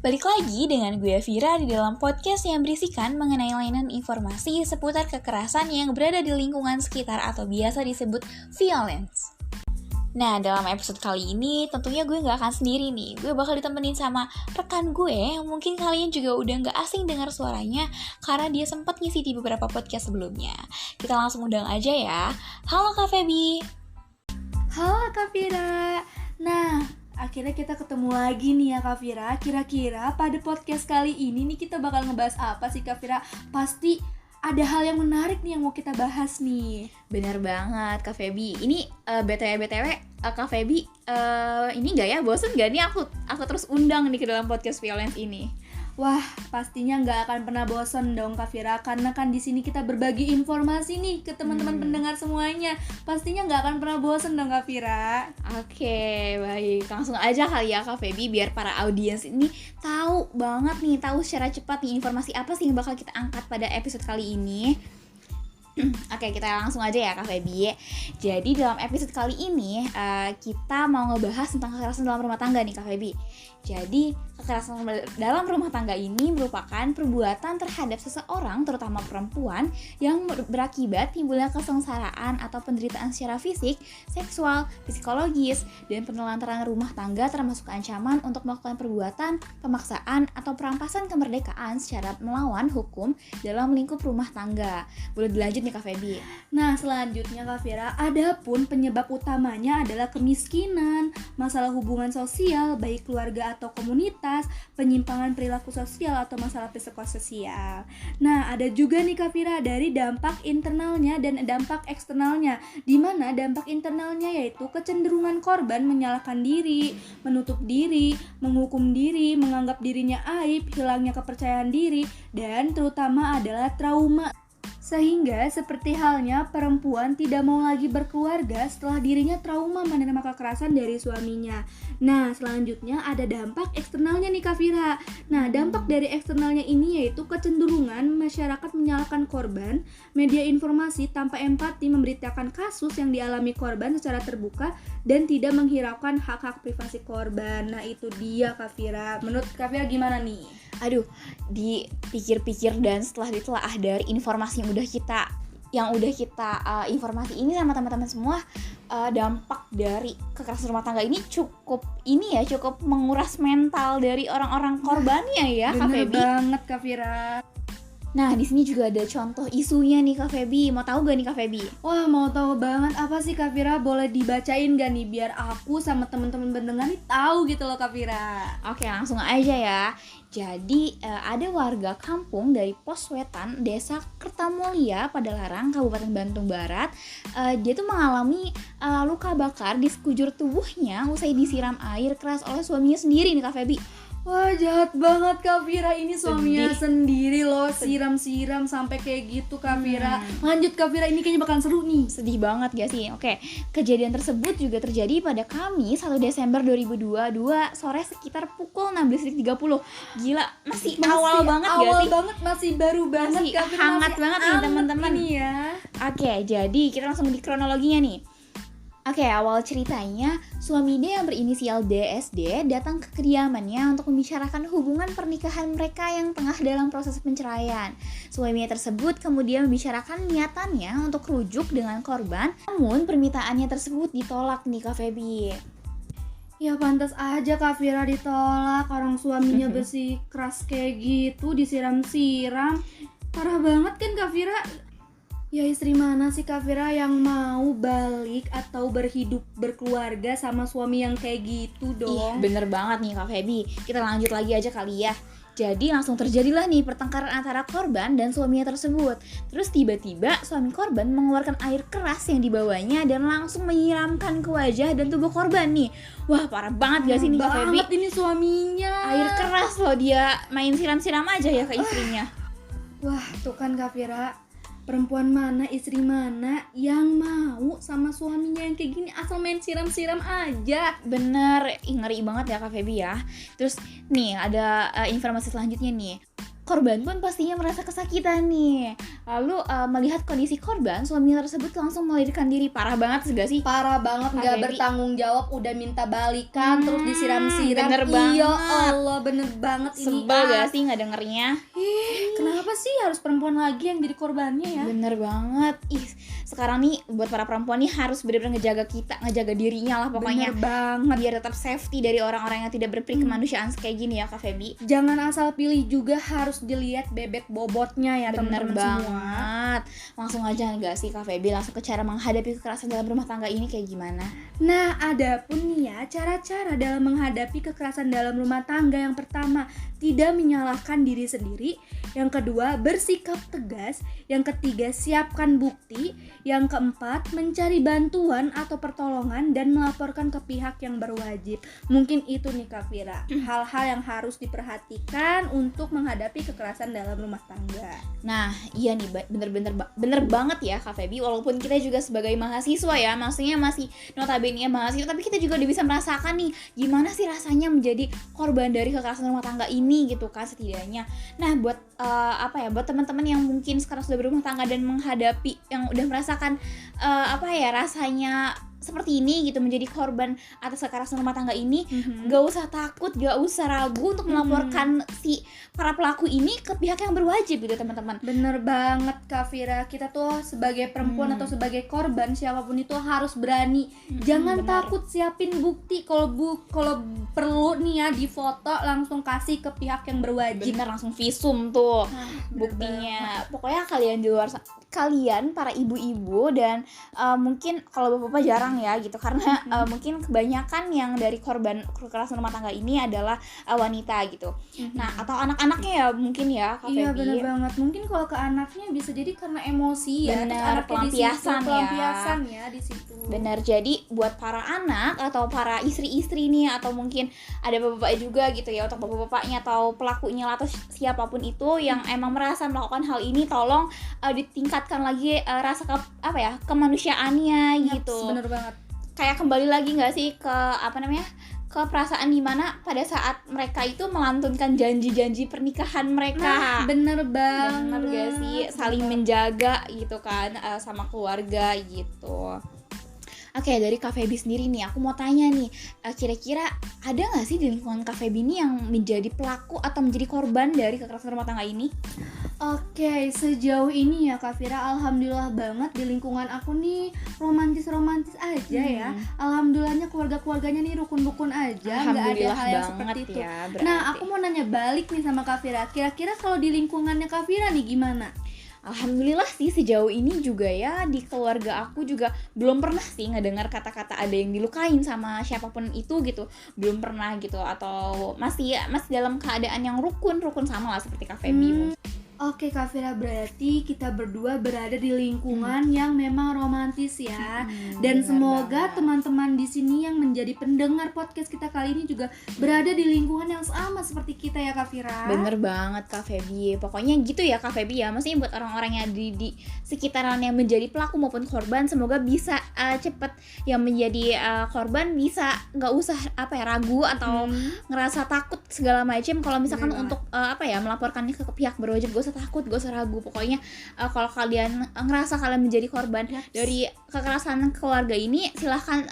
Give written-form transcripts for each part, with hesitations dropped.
Balik lagi dengan gue Vira di dalam podcast yang berisikan mengenai layanan informasi seputar kekerasan yang berada di lingkungan sekitar atau biasa disebut violence. Nah, dalam episode kali ini tentunya gue gak akan sendiri nih. Gue bakal ditemenin sama rekan gue yang mungkin kalian juga udah gak asing dengar suaranya karena dia sempat ngisi di beberapa podcast sebelumnya. Kita langsung undang aja ya. Halo Kak Feby. Halo Kak Vira. Nah, akhirnya kita ketemu lagi nih ya Kak Vira. Kira-kira pada podcast kali ini nih kita bakal ngebahas apa sih Kak Vira? Pasti ada hal yang menarik nih yang mau kita bahas nih. Bener banget Kak Feby. Ini BTW Kak Feby ini gak ya? Bosen gak nih aku terus undang nih ke dalam podcast violence ini? Wah, pastinya nggak akan pernah bosan dong Kak Vira, karena kan di sini kita berbagi informasi nih ke teman-teman pendengar semuanya. Pastinya nggak akan pernah bosan dong Kak Vira. Oke, baik. Langsung aja kali ya Kak Feby biar para audiens ini tahu secara cepat nih informasi apa sih yang bakal kita angkat pada episode kali ini. Oke, kita langsung aja ya Kak Feby. Jadi dalam episode kali ini kita mau ngebahas tentang kekerasan dalam rumah tangga nih Kak Feby. Jadi kekerasan dalam rumah tangga ini merupakan perbuatan terhadap seseorang, terutama perempuan, yang berakibat timbulnya kesengsaraan atau penderitaan secara fisik, seksual, psikologis, dan penelantaran rumah tangga termasuk ancaman untuk melakukan perbuatan, pemaksaan, atau perampasan kemerdekaan secara melawan hukum dalam lingkup rumah tangga. Boleh dilanjut nih Kak Feby. Nah, selanjutnya Kak Vira, adapun penyebab utamanya adalah kemiskinan, masalah hubungan sosial, baik keluarga atau komunitas, penyimpangan perilaku sosial atau masalah psikososial. Nah, ada juga nih Kak Vira dari dampak internalnya dan dampak eksternalnya, di mana dampak internalnya yaitu kecenderungan korban menyalahkan diri, menutup diri, menghukum diri, menganggap dirinya aib, hilangnya kepercayaan diri, dan terutama adalah trauma. Sehingga seperti halnya perempuan tidak mau lagi berkeluarga setelah dirinya trauma menerima kekerasan dari suaminya. Nah, selanjutnya ada dampak eksternalnya nih Kak Vira. Nah, dampak dari eksternalnya ini yaitu kecenderungan masyarakat menyalahkan korban, media informasi tanpa empati memberitakan kasus yang dialami korban secara terbuka dan tidak menghiraukan hak-hak privasi korban. Nah, itu dia Kak Vira. Menurut Kak Vira gimana nih? Aduh, dipikir-pikir dan setelah ditelaah dari informasi yang udah kita informasi ini sama teman-teman semua, dampak dari kekerasan rumah tangga ini cukup menguras mental dari orang-orang korbannya ya Kak Feby. Bener banget Kak Vira. Nah, di sini juga ada contoh isunya nih Kak Feby. Mau tahu gak nih Kak Feby? Wah, mau tahu banget. Apa sih Kak Vira? Boleh dibacain gak nih biar aku sama teman-teman pendengar nih tahu gitu loh Kak Vira. Oke, langsung aja ya. Jadi ada warga kampung dari Pos Wetan, Desa Kertamulia, Padalarang, Kabupaten Bandung Barat. Dia tuh mengalami luka bakar di sekujur tubuhnya usai disiram air keras oleh suaminya sendiri nih Kak Feby. Wah, jahat banget Kak Vira, ini suaminya sendiri loh, siram-siram sampai kayak gitu Kak Vira. Lanjut Kak Vira, ini kayaknya bakalan seru nih. Sedih banget gak sih? Oke, kejadian tersebut juga terjadi pada Kamis 1 Desember 2022 sore sekitar pukul 16.30. Gila, masih awal banget gak sih? Awal banget, masih baru banget masih Kak Vira, hangat masih banget nih teman-teman ya. Oke, jadi kita langsung di kronologinya nih. Oke, awal ceritanya, suami dia yang berinisial DSD datang ke kediamannya untuk membicarakan hubungan pernikahan mereka yang tengah dalam proses penceraian. Suaminya tersebut kemudian membicarakan niatannya untuk rujuk dengan korban, namun permintaannya tersebut ditolak nih Kak Feby. Ya pantas aja Kak Vira ditolak, orang suaminya besi keras kayak gitu, disiram-siram. Parah banget kan Kak Vira? Ya istri mana sih Kak Vira yang mau balik atau berkeluarga sama suami yang kayak gitu dong? Bener banget nih Kak Feby. Kita lanjut lagi aja kali ya. Jadi langsung terjadilah nih pertengkaran antara korban dan suaminya tersebut. Terus tiba-tiba suami korban mengeluarkan air keras yang dibawanya dan langsung menyiramkan ke wajah dan tubuh korban nih. Wah, parah banget gak sih nih Kak Feby? Banget ini suaminya. Air keras loh, dia main siram-siram aja ya ke istrinya. Wah, tuh kan Kak Vira. Perempuan mana, istri mana yang mau sama suaminya yang kayak gini asal main siram-siram aja. Bener, ngeri banget ya Kak Feby ya. Terus nih ada informasi selanjutnya nih. korban pun pastinya merasa kesakitan nih. Lalu melihat kondisi korban, suami tersebut langsung melarikan diri. Parah banget gak sih? Parah banget, Kak nggak Feby. bertanggung jawab, udah minta balikan terus disiram-siram. Bener Iya banget. Allah, bener banget ini. Sebel gak sih nggak dengernya? Kenapa sih harus perempuan lagi yang jadi korbannya ya? Bener banget. Ih, sekarang nih buat para perempuan nih harus bener-bener ngejaga kita, ngejaga dirinya lah pokoknya. Bener banget. Biar tetap safety dari orang-orang yang tidak berperi kemanusiaan kayak gini ya Kak Feby. Jangan asal pilih juga, harus dilihat bebek bobotnya ya Bener teman-teman semua. banget. Langsung aja gak sih Kak Feby langsung ke cara menghadapi kekerasan dalam rumah tangga ini kayak gimana? Nah, ada pun nih ya cara-cara dalam menghadapi kekerasan dalam rumah tangga. Yang pertama, tidak menyalahkan diri sendiri. Yang kedua, bersikap tegas. Yang ketiga, siapkan bukti. Yang keempat, mencari bantuan atau pertolongan dan melaporkan ke pihak yang berwajib. Mungkin itu nih Kak Vira, hal-hal yang harus diperhatikan untuk menghadapi kekerasan dalam rumah tangga. Nah, iya nih bener banget ya Kak Feby. Walaupun kita juga sebagai mahasiswa ya, maksudnya masih notabene mahasiswa, tapi kita juga udah bisa merasakan nih gimana sih rasanya menjadi korban dari kekerasan rumah tangga ini gitu kan setidaknya. Nah, buat buat teman-teman yang mungkin sekarang sudah berumah tangga dan menghadapi yang udah merasakan rasanya seperti ini gitu, menjadi korban atas kekerasan rumah tangga ini, gak usah takut, gak usah ragu untuk melaporkan si para pelaku ini ke pihak yang berwajib gitu teman-teman. Bener banget Kak Vira, kita tuh sebagai perempuan atau sebagai korban siapapun itu harus berani. Jangan bener. takut, siapin bukti. Kalau perlu nih ya, difoto langsung kasih ke pihak yang berwajib. Bener, langsung visum tuh buktinya. Pokoknya kalian di luar kalian para ibu-ibu dan mungkin kalau bapak-bapak jarang ya gitu, karena mungkin kebanyakan yang dari korban kekerasan rumah tangga ini adalah wanita gitu. Nah, atau anak-anaknya ya mungkin ya Kak Iya Feby. bener banget, mungkin kalau ke anaknya bisa jadi karena emosi ya. Bener, Terus anaknya pelampiasan ya. pelampiasan ya di situ. Benar, jadi buat para anak atau para istri-istri nih, atau mungkin ada bapak-bapak juga gitu ya, untuk bapak-bapaknya atau pelakunya atau siapapun itu yang emang merasa melakukan hal ini, tolong ditingkatkan lagi rasa kemanusiaannya gitu. Bener banget. Kayak kembali lagi nggak sih ke ke perasaan dimana pada saat mereka itu melantunkan janji-janji pernikahan mereka. Bener banget. Bener gak sih, saling menjaga gitu kan sama keluarga gitu. Oke, dari Kak Feby sendiri nih, aku mau tanya nih, kira-kira ada gak sih di lingkungan Kak Feby nih yang menjadi pelaku atau menjadi korban dari kekerasan rumah tangga ini? Oke, sejauh ini ya Kak Vira, alhamdulillah banget di lingkungan aku nih romantis-romantis aja ya. Alhamdulillahnya keluarga-keluarganya nih rukun-rukun aja, nggak ada Alhamdulillah hal yang banget seperti itu. ya, berarti. Nah, aku mau nanya balik nih sama Kak Vira, kira-kira kalau di lingkungannya Kak Vira nih gimana? Alhamdulillah sih sejauh ini juga ya, di keluarga aku juga belum pernah sih ngedengar kata-kata ada yang dilukain sama siapapun itu gitu, belum pernah gitu, atau masih dalam keadaan yang rukun sama lah seperti Kak Feby. Oke Kak Vira, berarti kita berdua berada di lingkungan yang memang romantis ya. Dan benar semoga banget. teman-teman di sini yang menjadi pendengar podcast kita kali ini juga berada di lingkungan yang sama seperti kita ya Kak Vira. Bener banget Kak Feby, pokoknya gitu ya Kak Feby ya. Maksudnya buat orang-orang yang di sekitaran yang menjadi pelaku maupun korban, semoga bisa cepet yang menjadi korban bisa nggak usah ragu atau ngerasa takut segala macam. Kalau misalkan Bener untuk melaporkannya ke pihak berwajib, gak usah takut, gak usah ragu. Pokoknya kalau kalian ngerasa kalian menjadi korban dari kekerasan keluarga ini, silahkan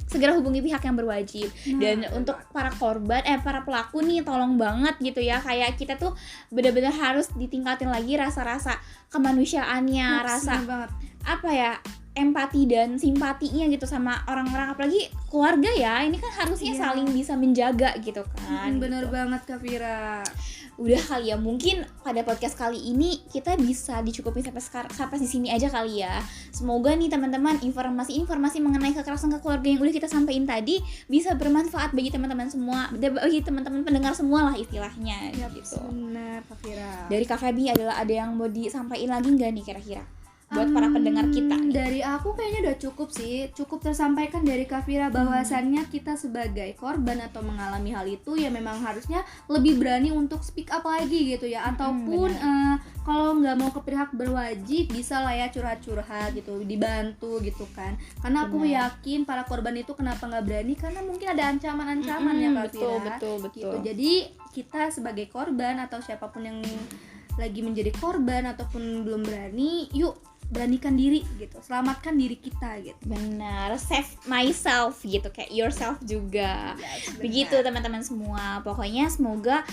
segera hubungi pihak yang berwajib. Dan untuk para korban, para pelaku nih, tolong banget gitu ya, kayak kita tuh benar-benar harus ditingkatin lagi rasa-rasa kemanusiaannya, rasa banget. empati dan simpatinya gitu sama orang-orang, apalagi keluarga ya. Ini kan harusnya saling bisa menjaga gitu kan. Bener gitu. banget Kak Vira. Udah kali ya, mungkin pada podcast kali ini kita bisa dicukupin sampai di sini aja kali ya. Semoga nih teman-teman informasi mengenai kekerasan ke keluarga yang udah kita sampaikan tadi bisa bermanfaat bagi teman-teman semua, bagi teman-teman pendengar semua lah istilahnya gitu. Benar Kak Vira. Dari Kak Feby ada yang mau disampaikan lagi nggak nih kira-kira buat para pendengar kita nih? dari aku kayaknya udah cukup sih, cukup tersampaikan dari Kak Vira bahwasannya kita sebagai korban atau mengalami hal itu ya memang harusnya lebih berani untuk speak up lagi gitu ya, ataupun kalau nggak mau ke pihak berwajib bisa lah ya curhat-curhat gitu, dibantu gitu kan, karena aku yakin para korban itu kenapa nggak berani karena mungkin ada ancaman-ancaman ya Kak Vira. Betul. Gitu. Jadi kita sebagai korban atau siapapun yang lagi menjadi korban ataupun belum berani, yuk beranikan diri gitu, selamatkan diri kita gitu. Benar, save myself gitu, kayak yourself juga. Begitu teman-teman semua. Pokoknya semoga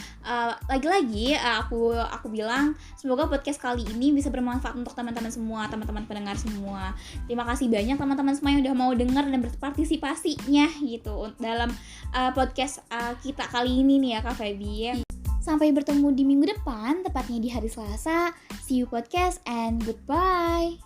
lagi-lagi aku bilang semoga podcast kali ini bisa bermanfaat untuk teman-teman semua, teman-teman pendengar semua. Terima kasih banyak teman-teman semua yang udah mau dengar dan berpartisipasinya gitu dalam podcast kita kali ini nih ya Kak Feby. Sampai bertemu di minggu depan, tepatnya di hari Selasa. See you podcast and goodbye.